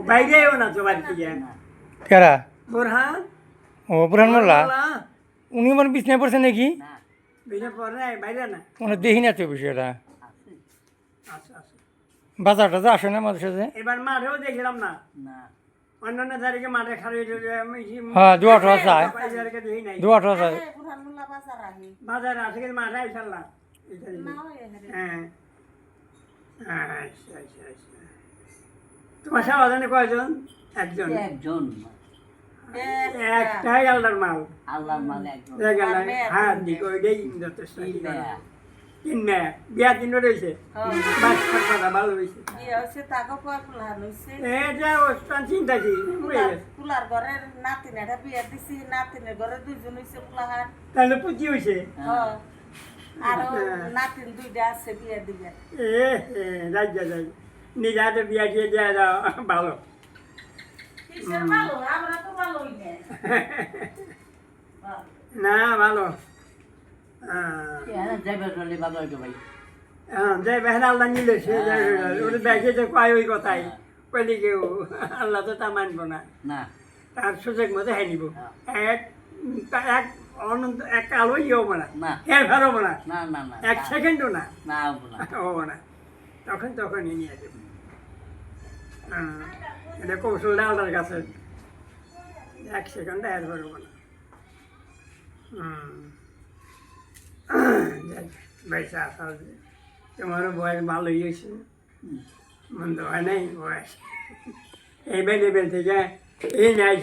বাইরেও না তো বাড়ি থেকে কেরা বোরহান ও বুরহান মোল্লা উনি মানে বিছনায় পড়ছে নাকি বিনা পরে নাই বাইরে না মানে দেখি না তো বিষয়টা আচ্ছা আচ্ছা বাজার টাজার আসে না আমাদের সাথে এবার মাঠেও দেখলাম না অন্যান্য তারিখে মাঠে খালি হ্যাঁ দুয়া ঠোয়া চায় তারিখে দেখি নাই দুয়া ঠোয়া চায় বাজারে আসে কিন্তু মাঠে আইসাল্লাম হ্যাঁ আচ্ছা আচ্ছা আচ্ছা তোমার সাবাজানে কয়জন একজন একটাই আল্লাহর মাল হ্যাঁ দিক ওইটাই যথেষ্ট তিন মেয়ে বিয়া তিনও রয়েছে বাচ্চার ভালো হয়েছে এটা ওস্তান চিন্তা কি পুলার ঘরের নাতিনেটা বিয়া দিছি নাতিনের ঘরে দুইজন হইছে পুলাহার তাহলে পুঁজি হয়েছে আর নাতিন দুইটা আছে বিয়া দিবে যাই যাই নিজে হাতে বিয়া দিয়ে দেওয়া যাও ভালো কিসের ভালো আমরা তো ভালোই না ভালো যাই বেহার আল্লাহ নিলে সে ওটা দেখে তো কয় ওই কথাই কইলে কেউ আল্লাহ তো তা মানব না তার সুযোগ মতো হ্যাঁ নিব এক এক অনন্ত এক আলোই হবো না হ্যাঁ ভালো না এক সেকেন্ডও না হবো না তখনই নিয়ে যাবো এটা কৌশলটা আল্লাহর কাছে এক সেকেন্ডে হ্যাঁ ভালো না বেশা আসা তোমারও বয়স ভালোই হয়েছে মন্দ হয় নাই বয়স এই বেল থেকে এই নাই